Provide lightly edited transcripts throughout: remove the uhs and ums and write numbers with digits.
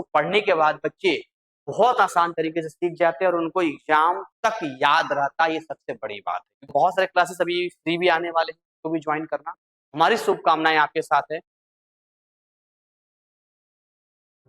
जिसको पढ़ने के बाद बच्चे बहुत आसान तरीके से सीख जाते हैं और उनको एग्जाम तक याद रहता है। ये सबसे बड़ी बात है। बहुत सारे क्लासेस अभी फ्री भी आने वाले हैं, तो भी ज्वाइन करना। हमारी शुभकामनाएं आपके साथ है।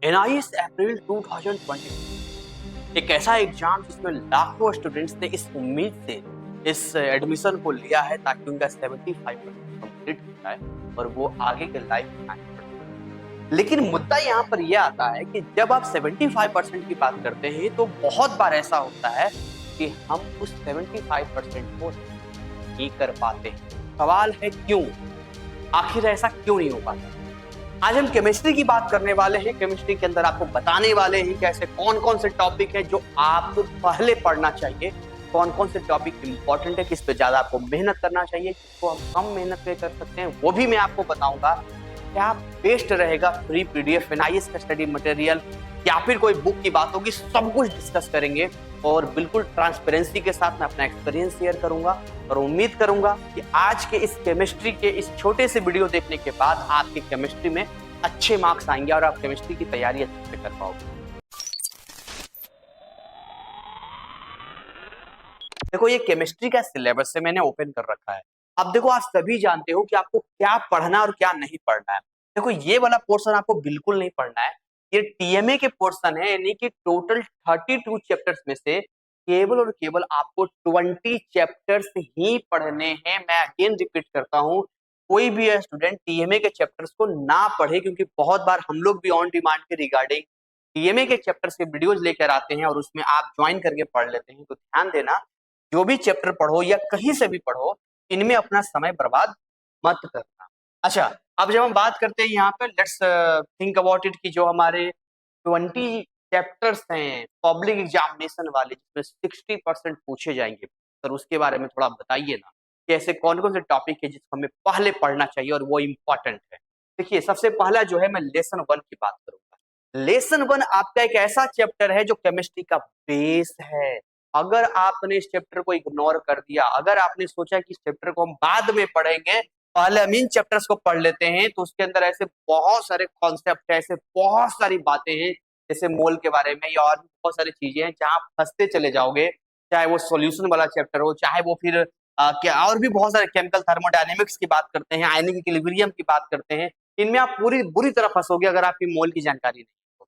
एनआईएस अप्रैल 2020 एक ऐसा एग्जाम जिसमें लाखों स्टूडेंट्स ने इस उम्मीद से इस एडमिशन को लिया है ताकि उनका 75% कंप्लीट हो जाए और वो आगे के लाइफ में आगे बढ़े। लेकिन मुद्दा यहाँ पर यह आता है कि जब आप 75% की बात करते हैं तो बहुत बार ऐसा होता है कि हम उस 75% को नहीं कर पाते हैं। सवाल है क्यों, आखिर ऐसा क्यों नहीं हो पाता। आज हम केमिस्ट्री की बात करने वाले हैं। केमिस्ट्री के अंदर आपको बताने वाले हैं कि ऐसे कौन कौन से टॉपिक है जो आपको पहले पढ़ना चाहिए, कौन कौन से टॉपिक इंपॉर्टेंट है, किस पे ज्यादा आपको मेहनत करना चाहिए, किसको हम कम मेहनत पे कर सकते हैं, वो भी मैं आपको बताऊंगा। क्या बेस्ट रहेगा, फ्री पीडीएफ एनआईएस का स्टडी मटेरियल या फिर कोई बुक की बात होगी, सब कुछ डिस्कस करेंगे और बिल्कुल ट्रांसपेरेंसी के साथ मैं अपना एक्सपीरियंस शेयर करूंगा और उम्मीद करूंगा कि आज के इस केमिस्ट्री के इस छोटे से वीडियो देखने के बाद आपके केमिस्ट्री में अच्छे मार्क्स आएंगे और आप केमिस्ट्री की तैयारी अच्छे से कर पाओगे। देखो, ये केमिस्ट्री का सिलेबस है, मैंने ओपन कर रखा है। अब देखो, आप सभी जानते हो कि आपको क्या पढ़ना और क्या नहीं पढ़ना है। देखो, ये वाला पोर्शन आपको बिल्कुल नहीं पढ़ना है। ये टीएमए के पोर्शन है, यानी कि टोटल 32 चैप्टर्स में से केवल और केवल आपको 20 चैप्टर्स ही पढ़ने हैं। मैं अगेन रिपीट करता हूँ, कोई भी स्टूडेंट टीएमए के चैप्टर्स को ना पढ़े, क्योंकि बहुत बार हम लोग भी ऑन डिमांड के रिगार्डिंग टीएमए के चैप्टर्स के वीडियोज लेकर आते हैं और उसमें आप ज्वाइन करके पढ़ लेते हैं। तो ध्यान देना, जो भी चैप्टर पढ़ो या कहीं से भी पढ़ो, इनमें अपना समय बर्बाद मत करना। अच्छा, अब जब हम बात करते हैं यहाँ पे, लेट्स थिंक अबाउट इट कि जो हमारे 20 चैप्टर्स हैं पब्लिक एग्जामिनेशन वाले, जिसमें 60% पूछे जाएंगे, सर उसके बारे में थोड़ा बताइए ना कि ऐसे कौन कौन से टॉपिक है जिसको हमें पहले पढ़ना चाहिए और वो इम्पोर्टेंट है। देखिए, सबसे पहला जो है, मैं लेसन 1 की बात करूंगा। लेसन 1 आपका एक ऐसा चैप्टर है जो केमिस्ट्री का बेस है। अगर आपने इस चैप्टर को इग्नोर कर दिया, अगर आपने सोचा कि इस चैप्टर को हम बाद में पढ़ेंगे, पहले हम इन चैप्टर्स को पढ़ लेते हैं, तो उसके अंदर ऐसे बहुत सारे कॉन्सेप्ट है, ऐसे बहुत सारी बातें हैं, जैसे मोल के बारे में या और भी बहुत सारी चीजें हैं जहां आप फंसते चले जाओगे। चाहे वो सॉल्यूशन वाला चैप्टर हो, चाहे वो फिर क्या और भी बहुत सारे केमिकल थर्मोडायनेमिक्स की बात करते हैं, आयनिक इक्विलिब्रियम की बात करते हैं, इनमें आप पूरी बुरी तरह फंसोगे अगर आपकी मोल की जानकारी नहीं हो।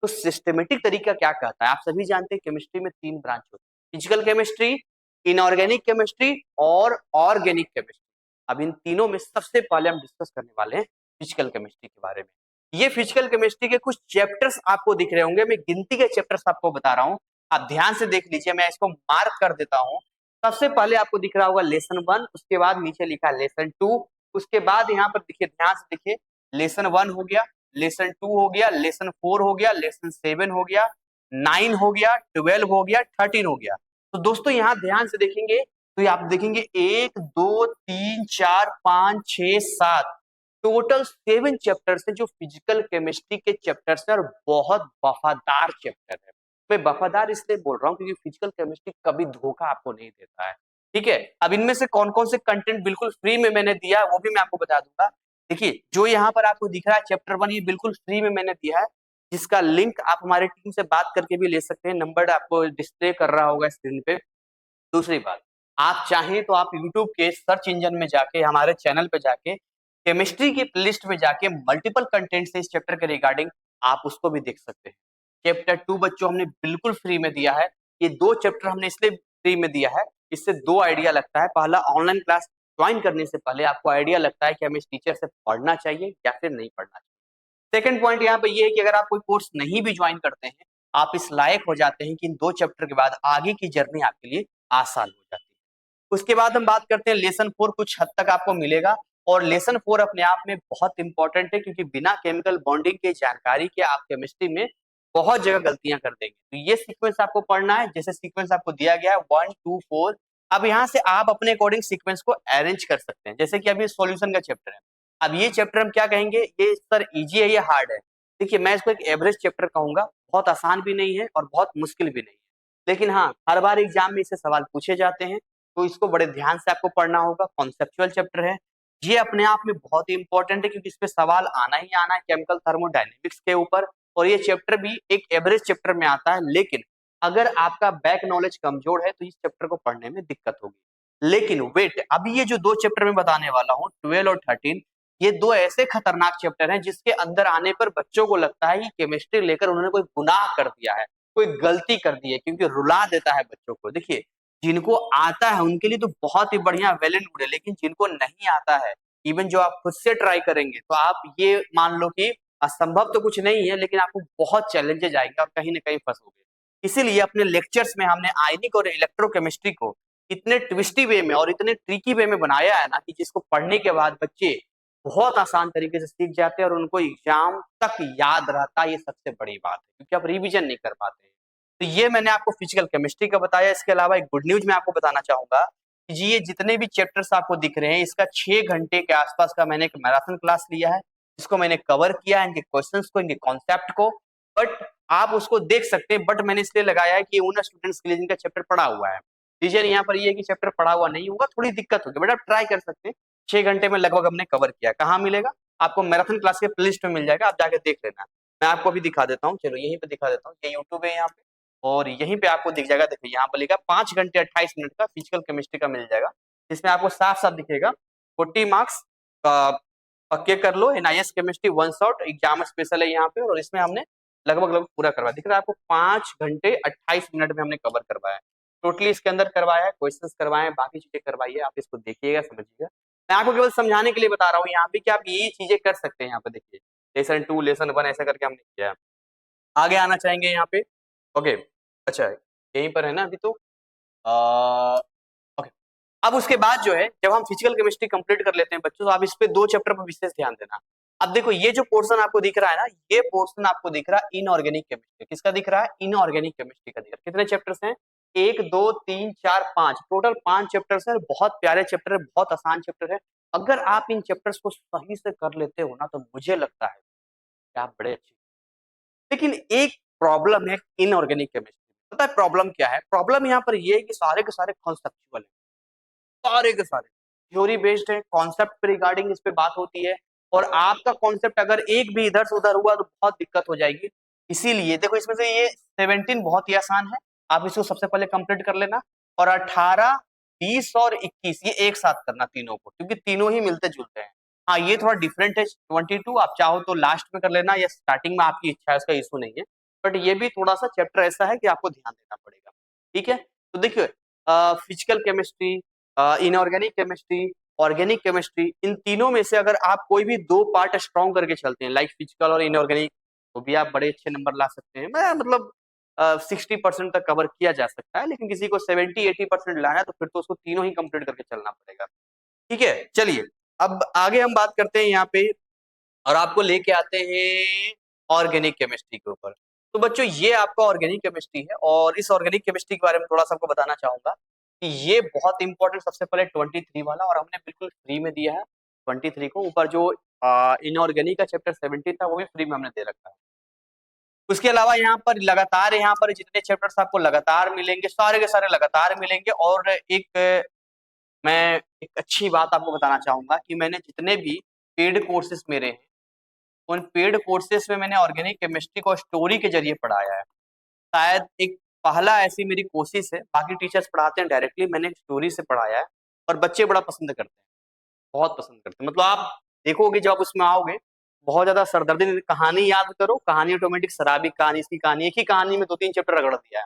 तो सिस्टमेटिक तरीका क्या कहता है, आप सभी जानते हैं केमिस्ट्री में 3 ब्रांच होती है, फिजिकल केमिस्ट्री, इनऑर्गेनिक केमिस्ट्री और ऑर्गेनिक केमिस्ट्री। अब इन तीनों में सबसे पहले हम डिस्कस करने वाले हैं फिजिकल केमिस्ट्री के बारे में। ये फिजिकल केमिस्ट्री के कुछ चैप्टर्स आपको दिख रहे होंगे, मैं गिनती के चैप्टर्स आपको बता रहा हूँ, आप ध्यान से देख लीजिए, मैं इसको मार्क कर देता हूँ। सबसे पहले आपको दिख रहा होगा लेसन 1, उसके बाद नीचे लिखा है लेसन 2, उसके बाद यहाँ पर देखिए, ध्यान से देखिए, लेसन 1 हो गया, लेसन 2 हो गया, लेसन 4 हो गया, लेसन 7 हो गया, 9 हो गया, 12 हो गया, 13 हो गया। तो दोस्तों यहाँ ध्यान से देखेंगे तो आप देखेंगे 1 2 3 4 5 6 7 टोटल 7 चैप्टर्स है जो फिजिकल केमिस्ट्री के चैप्टर्स है और बहुत वफादार चैप्टर है। मैं वफादार इसलिए बोल रहा हूँ क्योंकि फिजिकल केमिस्ट्री कभी धोखा आपको नहीं देता है। ठीक है, अब इनमें से कौन कौन से कंटेंट बिल्कुल फ्री में मैंने दिया है वो भी मैं आपको बता दूंगा। देखिए, जो यहाँ पर आपको दिख रहा है चैप्टर 1, ये बिल्कुल फ्री में मैंने दिया है, जिसका लिंक आप हमारे टीम से बात करके भी ले सकते हैं। नंबर आपको डिस्प्ले कर रहा होगा स्क्रीन पे। दूसरी बात, आप चाहें तो आप YouTube के सर्च इंजन में जाके, हमारे चैनल पे जाके, केमिस्ट्री की लिस्ट में जाके मल्टीपल कंटेंट से इस चैप्टर के रिगार्डिंग आप उसको भी देख सकते हैं। चैप्टर 2 बच्चों हमने बिल्कुल फ्री में दिया है। ये 2 चैप्टर हमने इसलिए फ्री में दिया है, इससे 2 आइडिया लगता है। पहला, ऑनलाइन क्लास ज्वाइन करने से पहले आपको आइडिया लगता है कि हमें इस टीचर से पढ़ना चाहिए या फिर नहीं पढ़ना चाहिए। सेकंड पॉइंट यहाँ पे ये है कि अगर आप कोई कोर्स नहीं भी ज्वाइन करते हैं, आप इस लायक हो जाते हैं कि इन 2 चैप्टर के बाद आगे की जर्नी आपके लिए आसान हो जाती है। उसके बाद हम बात करते हैं लेसन 4, कुछ हद तक आपको मिलेगा और लेसन 4 अपने आप में बहुत इंपॉर्टेंट है, क्योंकि बिना केमिकल बॉन्डिंग के जानकारी के आप केमिस्ट्री में बहुत जगह गलतियां कर देंगे। तो ये सीक्वेंस आपको पढ़ना है, जैसे सीक्वेंस आपको दिया गया है 1 2 4। अब यहाँ से आप अपने अकॉर्डिंग सीक्वेंस को अरेंज कर सकते हैं, जैसे कि अभी सॉल्यूशन का चैप्टर है। अब ये चैप्टर हम क्या कहेंगे, ये सर इजी है, ये हार्ड है। देखिए, मैं इसको एक एवरेज चैप्टर कहूंगा, बहुत आसान भी नहीं है और बहुत मुश्किल भी नहीं है, लेकिन हाँ, हर बार एग्जाम में इससे सवाल पूछे जाते हैं, तो इसको बड़े ध्यान से आपको पढ़ना होगा। कॉन्सेप्चुअल चैप्टर है, ये अपने आप में बहुत ही इंपॉर्टेंट है, क्योंकि इस पे सवाल आना ही आना है केमिकल थर्मोडायनेमिक्स के ऊपर। और ये चैप्टर भी एक एवरेज चैप्टर में आता है, लेकिन अगर आपका बैक नॉलेज कमजोर है तो इस चैप्टर को पढ़ने में दिक्कत होगी। लेकिन वेट, अभी ये जो दो चैप्टर मैं बताने वाला हूँ 12 और 13, ये दो ऐसे खतरनाक चैप्टर हैं जिसके अंदर आने पर बच्चों को लगता है कि केमिस्ट्री लेकर उन्होंने कोई गुनाह कर दिया है, कोई गलती कर दी है, क्योंकि रुला देता है बच्चों को। देखिए, जिनको आता है उनके लिए तो बहुत ही बढ़िया, वेल एंड गुड है, लेकिन जिनको नहीं आता है, इवन जो आप खुद से ट्राई करेंगे तो आप ये मान लो कि असंभव तो कुछ नहीं है, लेकिन आपको बहुत चैलेंजेस आएंगे और कहीं ना कहीं फंसोगे। इसीलिए अपने लेक्चर्स में हमने आयनिक और इलेक्ट्रोकेमिस्ट्री को इतने ट्विस्टी वे में और इतने ट्रिकी वे में बनाया है ना, कि जिसको पढ़ने के बाद बच्चे बहुत आसान तरीके से सीख जाते हैं और उनको एग्जाम तक याद रहता है। ये सबसे बड़ी बात है, क्योंकि आप रिवीजन नहीं कर पाते। तो ये मैंने आपको फिजिकल केमिस्ट्री का बताया। इसके अलावा एक गुड न्यूज मैं आपको बताना चाहूंगा कि जी, ये जितने भी चैप्टर्स आपको दिख रहे हैं, इसका 6 घंटे के आसपास का मैंने एक मैराथन क्लास लिया है, जिसको मैंने कवर किया है, इनके क्वेश्चंस को, इनके कॉन्सेप्ट को। बट आप उसको देख सकते हैं, बट मैंने इसलिए लगाया है कि उन स्टूडेंट्स के लिए जिनका चैप्टर पढ़ा हुआ है। रीजन यहाँ पर ये है कि चैप्टर पढ़ा हुआ नहीं होगा, थोड़ी दिक्कत होगी, बट आप ट्राई कर सकते हैं। 6 घंटे में लगभग हमने कवर किया। कहाँ मिलेगा आपको? मैराथन क्लास के प्लेलिस्ट में मिल जाएगा, आप जाके देख लेना। मैं आपको अभी दिखा देता हूँ, चलो यहीं पे दिखा देता हूँ। ये यूट्यूब है यहाँ पे, और यहीं पे आपको दिख जाएगा। देखिए यहाँ पर लिखा 5 घंटे 28 मिनट का फिजिकल केमिस्ट्री का मिल जाएगा, जिसमें आपको साफ साफ दिखेगा 40 मार्क्स का पक्के कर लो। NIS chemistry one shot exam special है यहाँ पे, और इसमें हमने लगभग लगभग पूरा करवाया। दिख रहा है आपको? 5 घंटे 28 मिनट में हमने कवर करवाया है टोटली। इसके अंदर करवाया है, क्वेश्चंस करवाए हैं, बाकी चीजें करवाई है। आप इसको देखिएगा, समझिएगा। मैं आपको केवल समझाने के लिए बता रहा हूँ यहाँ पे कि आप ये चीजें कर सकते हैं। यहाँ पे देखिए, लेसन 2 लेसन 1 ऐसा करके हमने किया है। आगे आना चाहेंगे यहाँ पे? ओके, अच्छा यहीं पर है ना अभी तो। ओके, अब उसके बाद जो है, जब हम फिजिकल केमिस्ट्री कंप्लीट कर लेते हैं बच्चों, तो आप इस पे 2 चैप्टर पर विशेष ध्यान देना। अब देखो, ये जो पोर्शन आपको दिख रहा है ना, ये पोर्शन आपको दिख रहा है इनऑर्गेनिक केमिस्ट्री। किसका दिख रहा है? इनऑर्गेनिक केमिस्ट्री का दिख रहा है। कितने चैप्टर्स हैं? 1 2 3 4 5, टोटल 5 चैप्टर्स है। बहुत प्यारे चैप्टर है, बहुत आसान चैप्टर है। अगर आप इन चैप्टर्स को सही से कर लेते हो ना, तो मुझे लगता है कि आप बड़े अच्छे। लेकिन एक प्रॉब्लम है इनऑर्गेनिक केमिस्ट्री। पता है प्रॉब्लम क्या है? प्रॉब्लम यहाँ पर ये है कि सारे के सारे कॉन्सेप्चुअल है, सारे के सारे थ्योरी बेस्ड है, कॉन्सेप्ट पे रिगार्डिंग इस पे बात होती है। और आपका कॉन्सेप्ट अगर एक भी इधर से उधर हुआ तो बहुत दिक्कत हो जाएगी। इसीलिए देखो, इसमें से ये 17 बहुत ही आसान है, आप इसको सबसे पहले कंप्लीट कर लेना। और 18 20 और 21 ये एक साथ करना तीनों को, क्योंकि तीनों ही मिलते जुलते हैं। हाँ, ये थोड़ा डिफरेंट है। 22 आप चाहो तो लास्ट में कर लेना, या स्टार्टिंग में, आपकी इच्छा है, उसका इशू नहीं है। बट ये भी थोड़ा सा चैप्टर ऐसा है कि आपको ध्यान देना पड़ेगा। ठीक है, तो देखिए, physical chemistry, inorganic chemistry, organic chemistry, इन तीनों में से अगर आप कोई भी 2 पार्ट स्ट्रॉन्ग करके चलते हैं, लाइक फिजिकल और इनऑर्गेनिक, तो भी आप बड़े अच्छे नंबर ला सकते हैं। मैं मतलब 60% तक कवर किया जा सकता है, लेकिन किसी को 70-80% लाना है तो फिर तो उसको तीनों ही कंप्लीट करके चलना पड़ेगा। ठीक है, चलिए अब आगे हम बात करते हैं यहाँ पे, और आपको लेके आते हैं ऑर्गेनिक केमिस्ट्री के ऊपर। तो बच्चों, ये आपका ऑर्गेनिक केमिस्ट्री है, और इस ऑर्गेनिक केमिस्ट्री के बारे में थोड़ा सा आपको बताना चाहूंगा कि ये बहुत इंपॉर्टेंट, सबसे पहले 23 वाला, और हमने बिल्कुल फ्री में दिया है 23 को। ऊपर जो इनऑर्गेनिक का चैप्टर 17 था, वो भी फ्री में हमने दे रखा है। उसके अलावा यहाँ पर लगातार, यहाँ पर जितने चैप्टर्स आपको लगातार मिलेंगे, सारे के सारे लगातार मिलेंगे। और मैं एक अच्छी बात आपको बताना चाहूंगा कि मैंने जितने भी पेड कोर्सेज मेरे हैं, उन पेड कोर्सेज में मैंने ऑर्गेनिक केमिस्ट्री को स्टोरी के जरिए पढ़ाया है। शायद एक पहला ऐसी मेरी कोशिश है। बाकी टीचर्स पढ़ाते हैं डायरेक्टली, मैंने स्टोरी से पढ़ाया है, और बच्चे बड़ा पसंद करते हैं, बहुत पसंद करते हैं। मतलब आप देखोगे जब आप उसमें आओगे, बहुत ज्यादा सरदर्दी नहीं। कहानी याद करो, कहानी ऑटोमेटिक, शराबी कहानी, इसकी कहानी, एक ही कहानी में 2-3 चैप्टर रगड़ दिया है,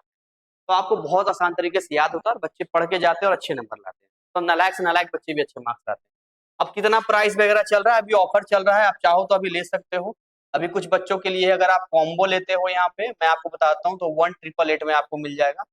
तो आपको बहुत आसान तरीके से याद होता है, और बच्चे पढ़ के जाते हैं और अच्छे नंबर लाते हैं। तो नालायक से नालायक बच्चे भी अच्छे मार्क्स लाते हैं। अब कितना प्राइस वगैरह चल रहा है? अभी ऑफर चल रहा है, आप चाहो तो अभी ले सकते हो। अभी कुछ बच्चों के लिए अगर आप कॉम्बो लेते हो यहाँ पे, मैं आपको बताता हूँ, तो 1888 में आपको मिल जाएगा।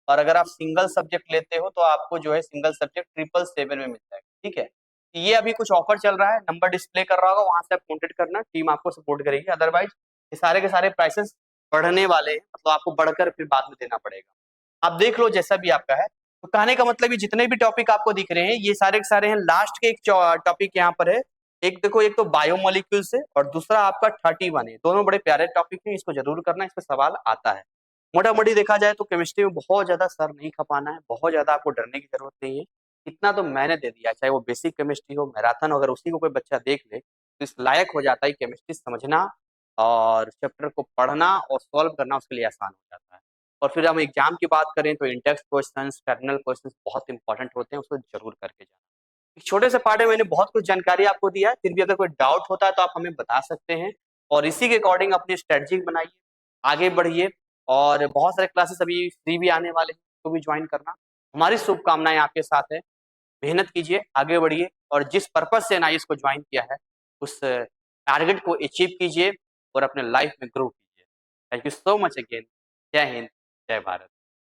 और अगर आप सिंगल सब्जेक्ट लेते हो तो आपको जो है सिंगल सब्जेक्ट 777 में मिल जाएगा। ठीक है, ये अभी कुछ ऑफर चल रहा है, नंबर डिस्प्ले कर रहा होगा, वहां से आप कॉन्टेक्ट करना, टीम आपको सपोर्ट करेगी। अदरवाइज ये सारे के सारे प्राइसेस बढ़ने वाले हैं, मतलब आपको बढ़कर फिर बाद में देना पड़ेगा। आप देख लो जैसा भी आपका है। तो कहने का मतलब ये जितने भी टॉपिक आपको दिख रहे हैं, ये सारे के सारे हैं। लास्ट के एक टॉपिक यहाँ पर है, एक देखो, एक तो बायोमोलिक्यूल्स है, और दूसरा आपका 31 है। दोनों बड़े प्यारे टॉपिक हैं, इसको जरूर करना, इस पर सवाल आता है। मोटा मोटी देखा जाए तो केमिस्ट्री में बहुत ज्यादा सर नहीं खपाना है, बहुत ज्यादा आपको डरने की जरूरत नहीं है। इतना तो मैंने दे दिया, चाहे वो बेसिक केमिस्ट्री हो, मैराथन, अगर उसी को कोई बच्चा देख ले तो इस लायक हो जाता है केमिस्ट्री समझना और चैप्टर को पढ़ना और सॉल्व करना उसके लिए आसान हो जाता है। और फिर हम एग्जाम की बात करें तो इंडेक्स क्वेश्चंस, टर्मिनल क्वेश्चंस बहुत इंपॉर्टेंट होते हैं, उसको जरूर करके जाना। एक छोटे से पार्ट में मैंने बहुत कुछ जानकारी आपको दिया है, फिर भी अगर कोई डाउट होता है तो आप हमें बता सकते हैं और इसी के अकॉर्डिंग अपनी स्ट्रेटजी बनाइए, आगे बढ़िए। और बहुत सारे क्लासेस अभी फ्री भी आने वाले हैं, तो भी ज्वाइन करना। हमारी शुभकामनाएं आपके साथ है। मेहनत कीजिए, आगे बढ़िए और जिस पर्पज से एनआईएस को ज्वाइन किया है उस टारगेट को अचीव कीजिए और अपने लाइफ में ग्रो कीजिए। Thank you so much again. जय हिंद, जय भारत।